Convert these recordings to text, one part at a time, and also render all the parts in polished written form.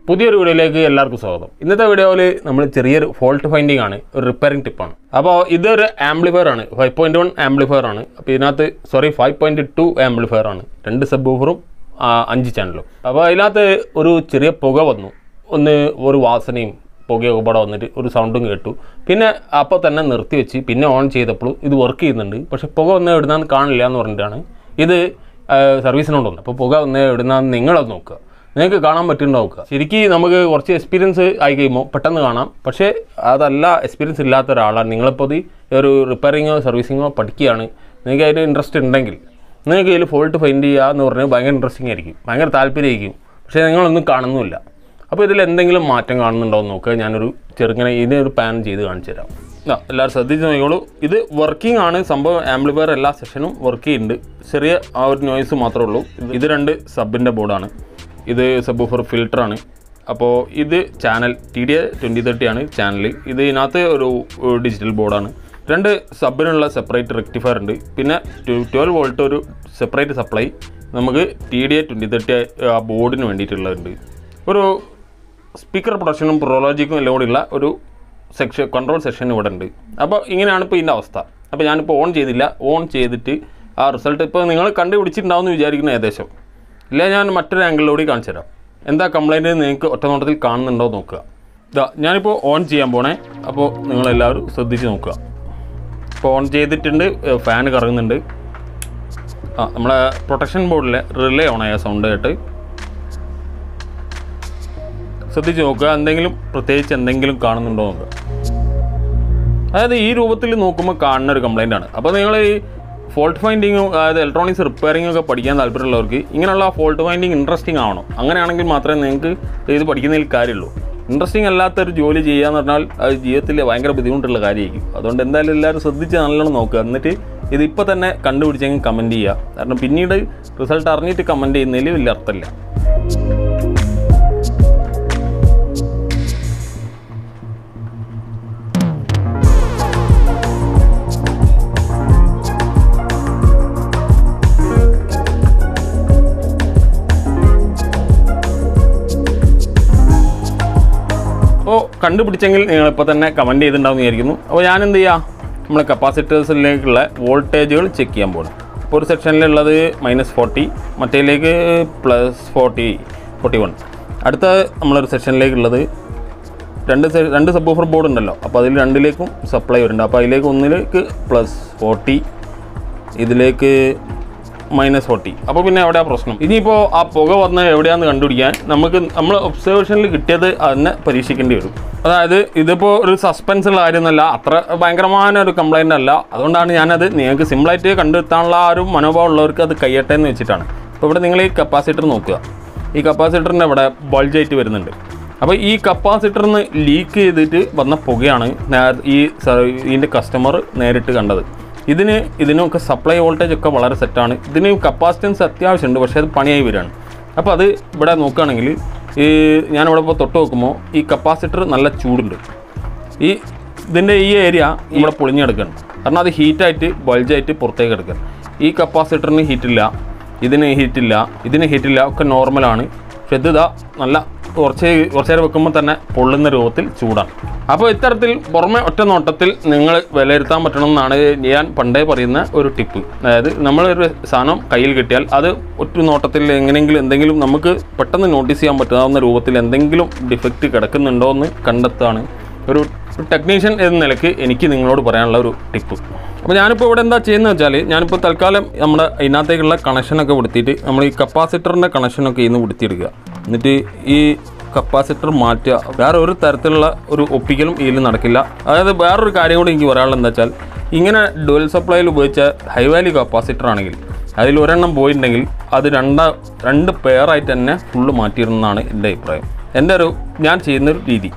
പുതിയൊരു വീഡിയോയിലേക്ക് എല്ലാവർക്കും സ്വാഗതം. ഇന്നത്തെ വീഡിയോയിൽ നമ്മൾ ചെറിയൊരു ഫോൾട്ട് ഫൈൻഡിങ് ആണ്, ഒരു റിപ്പയറിംഗ് ടിപ്പാണ്. അപ്പോൾ ഇതൊരു ആംപ്ലിഫയർ ആണ്, 5.1 ആംപ്ലിഫയർ ആണ്. അപ്പോൾ ഇതിനകത്ത് 5.2 ആംപ്ലിഫയർ ആണ്, 2 സബ് വൂഫറും 5 ചാനലും. അപ്പോൾ അതിനകത്ത് ഒരു ചെറിയ പുക വന്നു, ഒരു വാസനയും പുകയൊക്കെ പാടെ വന്നിട്ട് ഒരു സൗണ്ടും കേട്ടു. പിന്നെ അപ്പോൾ തന്നെ നിർത്തി വെച്ച് പിന്നെ ഓൺ ചെയ്തപ്പോൾ ഇത് വർക്ക് ചെയ്യുന്നുണ്ട്, പക്ഷേ പുക ഒന്നും എവിടുന്നാന്ന് കാണില്ല എന്ന് പറഞ്ഞിട്ടാണ് ഇത് സർവീസിനോട് വന്നത്. അപ്പോൾ പുക ഒന്ന് എവിടുന്നാന്ന് നിങ്ങളത് നോക്കുക, നിങ്ങൾക്ക് കാണാൻ പറ്റുന്നുണ്ടാവും. ശരിക്കും നമുക്ക് കുറച്ച് എക്സ്പീരിയൻസ് ആയി കഴിയുമ്പോൾ പെട്ടെന്ന് കാണാം. പക്ഷേ അതല്ല, എക്സ്പീരിയൻസ് ഇല്ലാത്ത ഒരാളാണ് നിങ്ങളിപ്പോൾ ഒരു റിപ്പയറിങ്ങോ സർവീസിങ്ങോ പഠിക്കുകയാണ്, നിങ്ങൾക്ക് അതിന് ഇൻട്രസ്റ്റ് ഉണ്ടെങ്കിൽ നിങ്ങൾക്ക് ഇതിൽ ഫോൾട്ട് ഫൈൻഡ് ചെയ്യുക എന്ന് പറഞ്ഞാൽ ഭയങ്കര ഇൻട്രസ്റ്റിംഗ് ആയിരിക്കും, ഭയങ്കര താല്പര്യമായിരിക്കും. പക്ഷേ നിങ്ങളൊന്നും കാണുന്നുമില്ല. അപ്പോൾ ഇതിൽ എന്തെങ്കിലും മാറ്റം കാണുന്നുണ്ടോ എന്ന് നോക്കുക. ഞാനൊരു ചെറുങ്ങനെ ഇതിനൊരു പാൻ ചെയ്ത് കാണിച്ചു തരാം. എല്ലാവരും ശ്രദ്ധിച്ച് നോക്കിക്കോളൂ. ഇത് വർക്കിംഗ് ആണ് സംഭവം. ആംപ്ലിഫയർ എല്ലാ സെഷനും വർക്ക് ചെയ്യുന്നുണ്ട്, ചെറിയ ആ ഒരു നോയ്സ് മാത്രമേ ഉള്ളൂ. ഇത് 2 സബിൻ്റെ ബോർഡാണ്, ഇത് സബ് വൂഫർ ഫിൽറ്ററാണ്. അപ്പോൾ ഇത് ചാനൽ TDA 2030 ആണ് ചാനൽ. ഇതിനകത്ത് ഒരു ഡിജിറ്റൽ ബോർഡാണ്. 2 സബിനുള്ള സെപ്പറേറ്റ് റെക്ടിഫയർ ഉണ്ട്. പിന്നെ 12 വോൾട്ട് ഒരു സെപ്പറേറ്റ് സപ്ലൈ നമുക്ക് TDA 2030 ആ ബോർഡിന് വേണ്ടിയിട്ടുള്ളതുണ്ട്. ഒരു സ്പീക്കർ പ്രൊട്ടക്ഷനും പ്രൊലോജിക്കും എല്ലാം കൂടിയുള്ള ഒരു കൺട്രോൾ സെക്ഷൻ ഇവിടെ ഉണ്ട്. അപ്പോൾ ഇങ്ങനെയാണ് ഇപ്പോൾ ഇതിൻ്റെ അവസ്ഥ. അപ്പോൾ ഞാനിപ്പോൾ ഓൺ ചെയ്തില്ല, ഓൺ ചെയ്തിട്ട് ആ റിസൾട്ട് ഇപ്പോൾ നിങ്ങൾ കണ്ടുപിടിച്ചിട്ടുണ്ടാവുമെന്ന് വിചാരിക്കുന്നു ഏകദേശം. ഇല്ല, ഞാൻ മറ്റൊരു ആംഗിളിലൂടെ കാണിച്ചു തരാം. എന്താ കംപ്ലൈൻറ്റ് നിങ്ങൾക്ക് ഒറ്റ നോട്ടത്തിൽ കാണുന്നുണ്ടോ നോക്കുക. ഞാനിപ്പോൾ ഓൺ ചെയ്യാൻ പോണേ, അപ്പോൾ നിങ്ങളെല്ലാവരും ശ്രദ്ധിച്ച് നോക്കുക. ഇപ്പോൾ ഓൺ ചെയ്തിട്ടുണ്ട്, ഫാൻ കറങ്ങുന്നുണ്ട്. നമ്മളെ പ്രൊട്ടക്ഷൻ ബോർഡിലെ റിലേ ഓണായ സൗണ്ട് കേട്ട് ശ്രദ്ധിച്ച് നോക്കുക. പ്രത്യേകിച്ച് എന്തെങ്കിലും കാണുന്നുണ്ടോ നോക്കുക. അതായത് ഈ രൂപത്തിൽ നോക്കുമ്പോൾ കാണുന്ന ഒരു കംപ്ലൈൻ്റ് ആണ്. അപ്പോൾ നിങ്ങൾ ഈ ഫോൾട്ട് ഫൈൻഡിങ്ങും അതായത് ഇലക്ട്രോണിക്സ് റിപ്പയറിംഗ് ഒക്കെ പഠിക്കാൻ താല്പര്യമുള്ളവർക്ക് ഇങ്ങനെയുള്ള ഫോൾട്ട് ഫൈൻഡിങ് ഇൻട്രസ്റ്റിംഗ് ആവണം. അങ്ങനെയാണെങ്കിൽ മാത്രമേ നിങ്ങൾക്ക് ഇത് പഠിക്കുന്നതിൽ കാര്യമുള്ളൂ. ഇൻട്രസ്റ്റിംഗ് അല്ലാത്തൊരു ജോലി ചെയ്യുക എന്ന് പറഞ്ഞാൽ അത് ജീവിതത്തിൽ ഭയങ്കര ബുദ്ധിമുട്ടുള്ള കാര്യമായിരിക്കും. അതുകൊണ്ട് എന്തായാലും എല്ലാവരും ശ്രദ്ധിച്ച് നല്ലോണം നോക്കുക. എന്നിട്ട് ഇതിപ്പോൾ തന്നെ കണ്ടുപിടിച്ചെങ്കിൽ കമൻറ്റ് ചെയ്യുക. കാരണം പിന്നീട് റിസൾട്ട് അറിഞ്ഞിട്ട് കമൻറ്റ് ചെയ്യുന്നതിൽ വലിയ അർത്ഥമില്ല. അപ്പോൾ കണ്ടുപിടിച്ചെങ്കിൽ നിങ്ങളിപ്പോൾ തന്നെ കമൻറ്റ് ചെയ്തിട്ടുണ്ടാവും വിചാരിക്കുന്നു. അപ്പോൾ ഞാനെന്ത് ചെയ്യുക, നമ്മൾ കപ്പാസിറ്റേഴ്സിലേക്കുള്ള വോൾട്ടേജുകൾ ചെക്ക് ചെയ്യാൻ പോകുന്നു. അപ്പോൾ ഒരു സെക്ഷനിലുള്ളത് -40, മറ്റേലേക്ക് +40, 41. അടുത്ത നമ്മളൊരു സെക്ഷനിലേക്കുള്ളത് 2 സബ് വൂഫർ ബോർഡ് ഉണ്ടല്ലോ. അപ്പോൾ അതിൽ 2ലേക്കും സപ്ലൈ വരുന്നുണ്ട്. അപ്പോൾ അതിലേക്ക് ഒന്നിലേക്ക് +40, ഇതിലേക്ക് -40. അപ്പോൾ പിന്നെ എവിടെയാണ് പ്രശ്നം? ഇനിയിപ്പോൾ ആ പുക വന്ന് എവിടെയാണെന്ന് കണ്ടുപിടിക്കാൻ നമ്മൾ ഒബ്സർവേഷനിൽ കിട്ടിയത് അതിനെ പരീക്ഷിക്കേണ്ടി വരും. അതായത് ഇതിപ്പോൾ ഒരു സസ്പെൻസുള്ള കാര്യമൊന്നുമല്ല, അത്ര ഭയങ്കരമായ ഒരു കംപ്ലൈൻ്റ് അല്ല. അതുകൊണ്ടാണ് ഞാനത് നിങ്ങൾക്ക് സിമ്പിളായിട്ട് കണ്ടെത്താനുള്ള ആ ഒരു മനോഭാവം ഉള്ളവർക്ക് അത് കഴിയട്ടെ എന്ന് വെച്ചിട്ടാണ്. അപ്പോൾ ഇവിടെ നിങ്ങൾ ഈ കപ്പാസിറ്റർ നോക്കുക. ഈ കപ്പാസിറ്ററിൻ്റെ ഇവിടെ ബൾജായിട്ട് വരുന്നുണ്ട്. അപ്പോൾ ഈ കപ്പാസിറ്ററിന് ലീക്ക് ചെയ്തിട്ട് വന്ന പുകയാണ് ഇതിൻ്റെ കസ്റ്റമർ നേരിട്ട് കണ്ടത്. ഇതിനൊക്കെ സപ്ലൈ വോൾട്ടേജ് ഒക്കെ വളരെ സെറ്റാണ്. ഇതിന് കപ്പാസിറ്റൻസ് അത്യാവശ്യമുണ്ട്, പക്ഷേ അത് പണിയായി വരികയാണ്. അപ്പോൾ അത് ഇവിടെ നോക്കുകയാണെങ്കിൽ ഞാനിവിടെ ഇപ്പോൾ തൊട്ട് നോക്കുമ്പോൾ ഈ കപ്പാസിറ്റർ നല്ല ചൂടുണ്ട്. ഇതിൻ്റെ ഈ ഏരിയ ഇവിടെ പൊളിഞ്ഞെടുക്കുകയാണ്. കാരണം അത് ഹീറ്റായിട്ട് ബൾജായിട്ട് പുറത്തേക്ക് എടുക്കുക. ഈ കപ്പാസിറ്ററിന് ഹീറ്റില്ല, ഇതിന് ഹീറ്റില്ല, ഒക്കെ നോർമലാണ്. പക്ഷേ ഇത് നല്ല കുറച്ച് നേരം വെക്കുമ്പോൾ തന്നെ പൊള്ളുന്ന രൂപത്തിൽ ചൂടാണ്. അപ്പോൾ ഇത്തരത്തിൽ പുറമെ ഒറ്റ നോട്ടത്തിൽ നിങ്ങൾ വിലയിരുത്താൻ പറ്റണമെന്നാണ് ഞാൻ പണ്ടേ പറയുന്ന ഒരു ടിപ്പ്. അതായത് നമ്മളൊരു സാധനം കയ്യിൽ കിട്ടിയാൽ അത് ഒറ്റ നോട്ടത്തിൽ എന്തെങ്കിലും നമുക്ക് പെട്ടെന്ന് നോട്ടീസ് ചെയ്യാൻ പറ്റാവുന്ന രൂപത്തിൽ എന്തെങ്കിലും ഡിഫക്റ്റ് കിടക്കുന്നുണ്ടോ എന്ന് കണ്ടെത്താണ് ഒരു ടെക്നീഷ്യൻ എന്ന നിലയ്ക്ക് എനിക്ക് നിങ്ങളോട് പറയാനുള്ള ഒരു ടിപ്പ്. അപ്പോൾ ഞാനിപ്പോൾ ഇവിടെ എന്താ ചെയ്യുന്നത് വെച്ചാൽ, ഞാനിപ്പോൾ തൽക്കാലം നമ്മുടെ ഇതിനകത്തേക്കുള്ള കണക്ഷനൊക്കെ കൊടുത്തിട്ട് നമ്മൾ ഈ കപ്പാസിറ്ററിൻ്റെ കണക്ഷനൊക്കെ ഇന്ന് കൊടുത്തിയെടുക്കുക. എന്നിട്ട് ഈ കപ്പാസിറ്റർ മാറ്റുക. വേറെ ഒരു തരത്തിലുള്ള ഒരു ഒപ്പിക്കലും ഇതിൽ നടക്കില്ല. അതായത് വേറൊരു കാര്യം കൂടി എനിക്ക് പറയാനുള്ളത് എന്താ വെച്ചാൽ, ഇങ്ങനെ ഡുവൽ സപ്ലൈയിൽ ഉപയോഗിച്ച ഹൈ വാല്യൂ കപ്പാസിറ്റർ ആണെങ്കിൽ അതിൽ ഒരെണ്ണം പോയിട്ടുണ്ടെങ്കിൽ അത് 2 പെയറായിട്ട് തന്നെ ഫുള്ള് മാറ്റിയിരുന്നതാണ് എൻ്റെ അഭിപ്രായം. ഞാൻ ചെയ്യുന്നൊരു രീതി.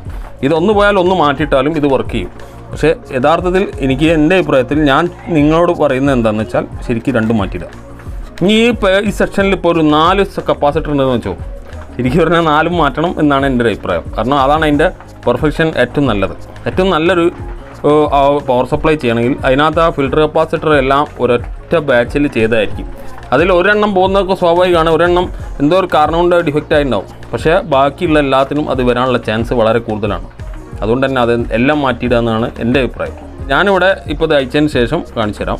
ഇതൊന്ന് പോയാൽ ഒന്ന് മാറ്റിയിട്ടാലും ഇത് വർക്ക് ചെയ്യും. പക്ഷേ യഥാർത്ഥത്തിൽ എനിക്ക് എൻ്റെ അഭിപ്രായത്തിൽ ഞാൻ നിങ്ങളോട് പറയുന്നത് എന്താണെന്ന് വെച്ചാൽ, ശരിക്കും 2 മാറ്റിയിടുക. ഇനി ഈ സെക്ഷനിൽ ഇപ്പോൾ ഒരു 4 കപ്പാസിറ്റർ ഉണ്ടെന്ന് വെച്ചോ, ശരിക്കും പറഞ്ഞാൽ 4 മാറ്റണം എന്നാണ് എൻ്റെ ഒരു അഭിപ്രായം. കാരണം അതാണ് അതിൻ്റെ പെർഫെക്ഷൻ ഏറ്റവും നല്ലൊരു പവർ സപ്ലൈ ചെയ്യണമെങ്കിൽ അതിനകത്ത് ആ ഫിൽറ്റർ കപ്പാസിറ്റർ എല്ലാം ഒരൊറ്റ ബാച്ചിൽ ചെയ്തായിരിക്കും. അതിൽ ഒരെണ്ണം പോകുന്നതൊക്കെ സ്വാഭാവികമാണ്, ഒരെണ്ണം എന്തോ ഒരു കാരണം കൊണ്ട് ഡിഫക്റ്റ് ആയിട്ടുണ്ടാവും. പക്ഷേ ബാക്കിയുള്ള എല്ലാത്തിനും അത് വരാനുള്ള ചാൻസ് വളരെ കൂടുതലാണ്. അതുകൊണ്ട് തന്നെ അത് എല്ലാം മാറ്റിയിടുക എന്നാണ് എൻ്റെ അഭിപ്രായം. ഞാനിവിടെ ഇപ്പോൾ ഇത് അയച്ചതിന് ശേഷം കാണിച്ചു തരാം.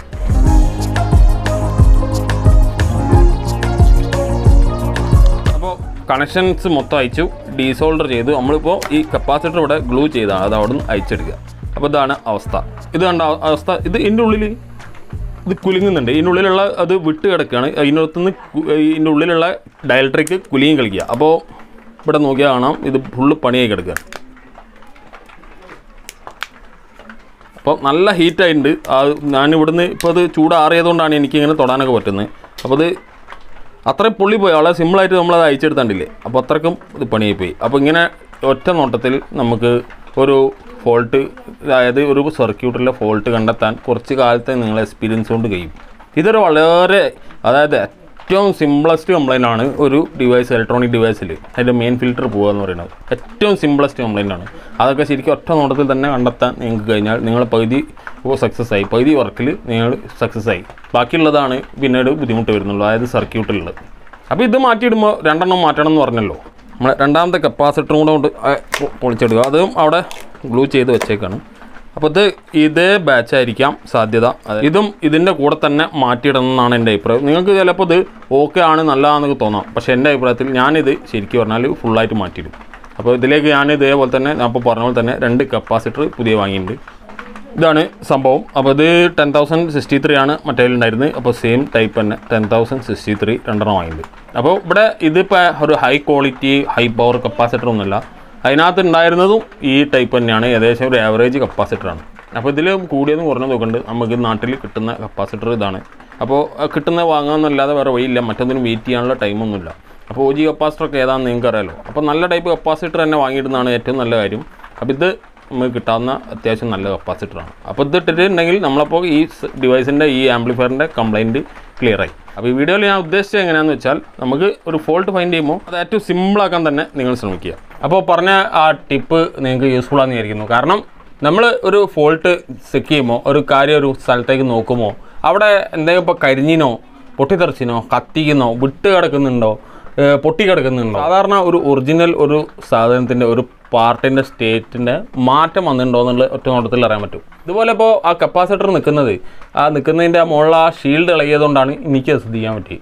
അപ്പോൾ കണക്ഷൻസ് മൊത്തം അയച്ചു, ഡീസോൾഡർ ചെയ്തു. നമ്മളിപ്പോൾ ഈ കപ്പാസിറ്റർ ഇവിടെ ഗ്ലൂ ചെയ്താണ്, അത് അവിടെ നിന്ന് അയച്ചെടുക്കുക. അപ്പോൾ ഇതാണ് അവസ്ഥ. ഇത് കണ്ട അവസ്ഥ. ഇതിൻ്റെ ഉള്ളിൽ ഇത് കുലുങ്ങുന്നുണ്ട്, ഇതിൻ്റെ ഉള്ളിലുള്ള അത് വിട്ട് കിടക്കുകയാണ്. ഇതിനകത്തുനിന്ന് ഇതിൻ്റെ ഉള്ളിലുള്ള ഡയലക്ട്രിക്ക് കുലുങ്ങി കളിക്കുക. അപ്പോൾ ഇവിടെ നോക്കിയാൽ കാണാം ഇത് ഫുള്ള് പണിയായി കിടക്കുക. അപ്പോൾ നല്ല ഹീറ്റായിട്ടുണ്ട്. ഞാനിവിടുന്ന് ഇപ്പോൾ അത് ചൂടാറിയതുകൊണ്ടാണ് എനിക്കിങ്ങനെ തൊടാനൊക്കെ പറ്റുന്നത്. അപ്പോൾ ഇത് അത്രയും പൊള്ളിപ്പോയി, വളരെ സിമ്പിളായിട്ട് നമ്മളത് അയച്ചെടുത്താണ്ടില്ലേ. അപ്പോൾ അത്രയ്ക്കും ഇത് പണിയായിപ്പോയി. അപ്പോൾ ഇങ്ങനെ ഒറ്റ നോട്ടത്തിൽ നമുക്ക് ഒരു ഫോൾട്ട്, അതായത് ഒരു സർക്യൂട്ടിലെ ഫോൾട്ട് കണ്ടെത്താൻ കുറച്ച് കാലത്തെ നിങ്ങൾ എക്സ്പീരിയൻസ് കൊണ്ട് കഴിയും. ഇതൊരു വളരെ, അതായത് ഏറ്റവും സിമ്പിളസ്റ്റ് കംപ്ലൈൻ്റ് ആണ് ഒരു ഡിവൈസ്, ഇലക്ട്രോണിക് ഡിവൈസിൽ അതിൻ്റെ മെയിൻ ഫിൽറ്റർ പോകുക എന്ന് പറയുന്നത് ഏറ്റവും സിമ്പിളസ്റ്റ് കംപ്ലൈൻ്റ് ആണ്. അതൊക്കെ ശരിക്കും ഒറ്റ നോട്ടത്തിൽ തന്നെ കണ്ടെത്താൻ നിങ്ങൾക്ക് കഴിഞ്ഞാൽ നിങ്ങൾ പകുതി സക്സസ് ആയി, പകുതി വർക്കിൽ നിങ്ങൾ സക്സസ് ആയി. ബാക്കിയുള്ളതാണ് പിന്നീട് ബുദ്ധിമുട്ട് വരുന്നുള്ളൂ, അതായത് സർക്യൂട്ടിലുള്ളത്. അപ്പോൾ ഇത് മാറ്റിയിടുമ്പോൾ രണ്ടെണ്ണം മാറ്റണം എന്ന് പറഞ്ഞല്ലോ. നമ്മൾ രണ്ടാമത്തെ കപ്പാസിറ്ററും കൂടെ കൊണ്ട് പൊളിച്ചെടുക്കുക. അതും അവിടെ ഗ്ലൂ ചെയ്ത് വെച്ചേക്കാണ്. അപ്പോൾ ഇതേ ബാച്ചായിരിക്കാം സാധ്യത. ഇതും ഇതിൻ്റെ കൂടെ തന്നെ മാറ്റിയിടണം എന്നാണ് എൻ്റെ അഭിപ്രായം. നിങ്ങൾക്ക് ചിലപ്പോൾ ഇത് ഓക്കെ ആണ്, നല്ലതാണെന്നൊക്കെ തോന്നാം. പക്ഷേ എൻ്റെ അഭിപ്രായത്തിൽ ഞാനിത് ശരിക്കും പറഞ്ഞാൽ ഫുള്ളായിട്ട് മാറ്റിയിടും. അപ്പോൾ ഇതിലേക്ക് ഞാൻ ഇതേപോലെ തന്നെ ഞാൻ ഇപ്പോൾ പറഞ്ഞ പോലെ തന്നെ 2 കപ്പാസിറ്റർ പുതിയ വാങ്ങിയിട്ടുണ്ട്. ഇതാണ് സംഭവം. അപ്പോൾ ഇത് 10,063 ആണ് മറ്റേലുണ്ടായിരുന്നത്. അപ്പോൾ സെയിം ടൈപ്പ് തന്നെ 10,063 രണ്ടെണ്ണം വാങ്ങിയിട്ടുണ്ട്. അപ്പോൾ ഇവിടെ ഇതിപ്പോൾ ഒരു high quality high power capacitor ഒന്നുമില്ല. അതിനകത്ത് ഉണ്ടായിരുന്നതും ഈ ടൈപ്പ് തന്നെയാണ്, ഏകദേശം ഒരു ആവറേജ് കപ്പാസിറ്ററാണ്. അപ്പോൾ ഇതിൽ കൂടിയതും കുറഞ്ഞതും നോക്കുന്നുണ്ട്. നമുക്ക് നാട്ടിൽ കിട്ടുന്ന കപ്പാസിറ്റർ ഇതാണ്. അപ്പോൾ കിട്ടുന്നത് വാങ്ങാമെന്നല്ലാതെ വേറെ വഴിയില്ല, മറ്റൊന്നിനും വെയിറ്റ് ചെയ്യാനുള്ള ടൈമൊന്നുമില്ല. അപ്പോൾ OG കപ്പാസിറ്ററൊക്കെ ഏതാണെന്ന് നിങ്ങൾക്ക് അറിയാലോ. അപ്പോൾ നല്ല ടൈപ്പ് കപ്പാസിറ്റർ തന്നെ വാങ്ങിയിടുന്നതാണ് ഏറ്റവും നല്ല കാര്യം. അപ്പോൾ ഇത് നമുക്ക് കിട്ടാവുന്ന അത്യാവശ്യം നല്ല കപ്പാസിറ്ററാണ്. അപ്പോൾ ഇത് ഇട്ടിട്ടുണ്ടെങ്കിൽ നമ്മളപ്പോൾ ഈ ഡിവൈസിൻ്റെ ഈ ആംപ്ലിഫയറിൻ്റെ കംപ്ലയിൻറ്റ് ക്ലിയറായി. അപ്പോൾ ഈ വീഡിയോയിൽ ഞാൻ ഉദ്ദേശിച്ചത് എങ്ങനെയാണെന്ന് വെച്ചാൽ, നമുക്ക് ഒരു ഫോൾട്ട് ഫൈൻഡ് ചെയ്യുമ്പോൾ അത് ഏറ്റവും സിമ്പിളാക്കാൻ തന്നെ നിങ്ങൾ ശ്രമിക്കുക. അപ്പോൾ പറഞ്ഞ ആ ടിപ്പ് നിങ്ങൾക്ക് യൂസ്ഫുൾ ആണെന്ന് വിചാരിക്കുന്നു. കാരണം നമ്മൾ ഒരു ഫോൾട്ട് ചെക്ക് ചെയ്യുമ്പോൾ, ഒരു കാര്യം ഒരു സ്ഥലത്തേക്ക് നോക്കുമ്പോൾ അവിടെ എന്തെങ്കിലും ഇപ്പോൾ കരിഞ്ഞിനോ പൊട്ടിത്തെറിച്ചിനോ കത്തിക്കുന്നോ വിട്ട് കിടക്കുന്നുണ്ടോ പൊട്ടി കിടക്കുന്നുണ്ടോ, സാധാരണ ഒരു ഒറിജിനൽ ഒരു സാധനത്തിൻ്റെ ഒരു പാർട്ടിൻ്റെ സ്റ്റേറ്റിൻ്റെ മാറ്റം വന്നിട്ടുണ്ടോ എന്നുള്ള ഒറ്റ നോട്ടത്തിൽ അറിയാൻ പറ്റും. ഇതുപോലെ ഇപ്പോൾ ആ കപ്പാസിറ്റർ നിൽക്കുന്നതിൻ്റെ മുകളിൽ ആ ഷീൽഡ് ഇളകിയതുകൊണ്ടാണ് എനിക്ക് ശ്രദ്ധിക്കാൻ പറ്റി.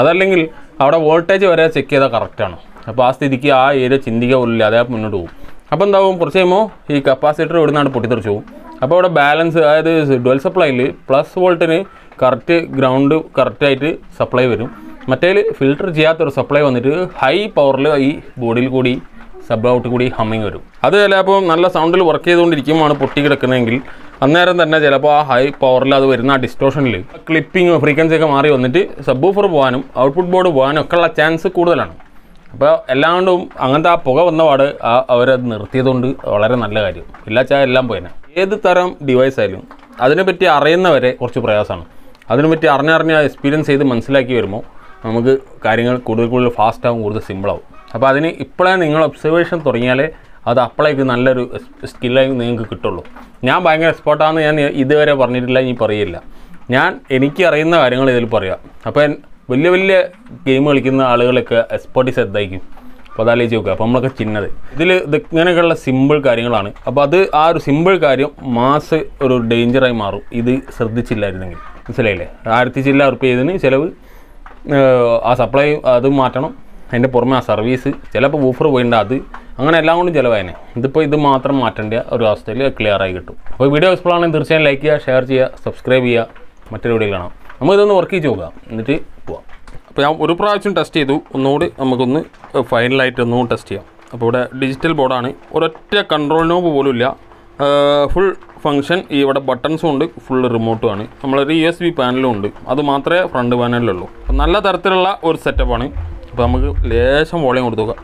അതല്ലെങ്കിൽ അവിടെ വോൾട്ടേജ് വരെ ചെക്ക് ചെയ്താൽ കറക്റ്റാണ്. അപ്പോൾ ആ സ്ഥിതിക്ക് ആ ഏരിയ ചിന്തിക്കുക പോലില്ല, അതേ മുന്നോട്ട് പോകും. അപ്പോൾ എന്താവും, കുറച്ച് കഴിയുമ്പോൾ ഈ കപ്പാസിറ്റർ ഇവിടുന്നാണ് പൊട്ടിത്തെറിച്ചു പോകും. അപ്പോൾ അവിടെ ബാലൻസ്, അതായത് ഡുവൽ സപ്ലൈയിൽ പ്ലസ് വോൾട്ടിന് കറക്റ്റ് ഗ്രൗണ്ട് കറക്റ്റായിട്ട് സപ്ലൈ വരും. മറ്റേതിൽ ഫിൽറ്റർ ചെയ്യാത്തൊരു സപ്ലൈ വന്നിട്ട് ഹൈ പവറിൽ ഈ ബോഡിയിൽ കൂടി സബ് ഔട്ട് കൂടി ഹമ്മിങ് വരും. അത് ചിലപ്പോൾ നല്ല സൗണ്ടിൽ വർക്ക് ചെയ്തുകൊണ്ടിരിക്കുമ്പോൾ പൊട്ടി കിടക്കുന്നതെങ്കിൽ അന്നേരം തന്നെ ചിലപ്പോൾ ആ ഹൈ പവറിൽ അത് വരുന്ന ആ ഡിസ്റ്റോഷനിൽ ക്ലിപ്പിംഗ് ഫ്രീക്വൻസി ഒക്കെ മാറി വന്നിട്ട് സബ് വൂഫർ പോകാനും ഔട്ട്പുട്ട് ബോർഡ് പോകാനും ഒക്കെ ഉള്ള ചാൻസ് കൂടുതലാണ്. അപ്പോൾ എല്ലാം കൊണ്ടും അങ്ങനത്തെ ആ പുക വന്ന പാട് അവരത് നിർത്തിയതുകൊണ്ട് വളരെ നല്ല കാര്യം. ഇല്ലാച്ചാൽ എല്ലാം പോയേനെ. ഏത് തരം ഡിവൈസ് ആയാലും അതിനെപ്പറ്റി അറിയുന്നവരെ കുറച്ച് പ്രയാസമാണ്. അതിനെപ്പറ്റി അറിഞ്ഞ് എക്സ്പീരിയൻസ് ചെയ്ത് മനസ്സിലാക്കി വരുമ്പോൾ നമുക്ക് കാര്യങ്ങൾ കൂടുതൽ ഫാസ്റ്റാവും, കൂടുതൽ സിമ്പിളാവും. അപ്പോൾ അതിന് ഇപ്പോഴേ നിങ്ങൾ ഒബ്സർവേഷൻ തുടങ്ങിയാലേ അത് അപ്പോഴേക്ക് നല്ലൊരു സ്കില്ലായി നിങ്ങൾക്ക് കിട്ടുള്ളൂ. ഞാൻ ഭയങ്കര എക്സ്പേർട്ടാണെന്ന് ഞാൻ ഇതുവരെ പറഞ്ഞിട്ടില്ല, ഇനി പറയില്ല. എനിക്ക് അറിയുന്ന കാര്യങ്ങൾ ഇതിൽ പറയാം. അപ്പോൾ വലിയ വലിയ ഗെയിം കളിക്കുന്ന ആളുകളൊക്കെ എക്സ്പേർട്ടീസ് എന്തായിരിക്കും, അപ്പോൾ അതാലോചിച്ച് നോക്കുക. അപ്പോൾ നമ്മളൊക്കെ ചിന്നത് ഇങ്ങനെയൊക്കെയുള്ള സിമ്പിൾ കാര്യങ്ങളാണ്. അപ്പോൾ ആ ഒരു സിമ്പിൾ കാര്യം മാസ് ഒരു ഡേഞ്ചറായി മാറും ഇത് ശ്രദ്ധിച്ചില്ലായിരുന്നെങ്കിൽ. മനസ്സിലായില്ലേ? 1000 ചില്ല ചെയ്തതിന് ചിലവ്, ആ സപ്ലൈ അത് മാറ്റണം, അതിൻ്റെ പുറമെ ആ സർവീസ്, ചിലപ്പോൾ വൂഫർ പോയിട്ടുണ്ട്, അത് അങ്ങനെ എല്ലാം കൊണ്ടും ചിലവായനെ. ഇത് മാത്രം മാറ്റേണ്ട ഒരു അവസ്ഥയിൽ ക്ലിയറായി കിട്ടും. അപ്പോൾ വീഡിയോ യൂസ്ഫുൾ ആണെങ്കിൽ തീർച്ചയായും ലൈക്ക് ചെയ്യുക, ഷെയർ ചെയ്യുക, സബ്സ്ക്രൈബ് ചെയ്യുക. മറ്റൊരു വീഡിയോ കാണാം. നമുക്കിതൊന്ന് വർക്ക് ചെയ്ത് നോക്കാം, എന്നിട്ട് പോവാം. അപ്പോൾ ഞാൻ ഒരു പ്രാവശ്യം ടെസ്റ്റ് ചെയ്തു, ഒന്നുകൂടി നമുക്കൊന്ന് ഫൈനലായിട്ട് ഒന്നുകൂടി ടെസ്റ്റ് ചെയ്യാം. അപ്പോൾ ഇവിടെ ഡിജിറ്റൽ ബോർഡാണ്, ഒരൊറ്റ കൺട്രോൾ നോബ് പോലും ഇല്ല, ഫുൾ ഫങ്ഷൻ. ഈ ഇവിടെ ബട്ടൺസും ഉണ്ട്, ഫുൾ റിമോട്ടുമാണ്. നമ്മളൊരു USB പാനലും ഉണ്ട്, അത് മാത്രമേ ഫ്രണ്ട് പാനലിലുള്ളൂ. നല്ല തരത്തിലുള്ള ഒരു സെറ്റപ്പാണ്. അപ്പോൾ നമുക്ക് ലേശം വോളിയം കൊടുത്തു നോക്കാം.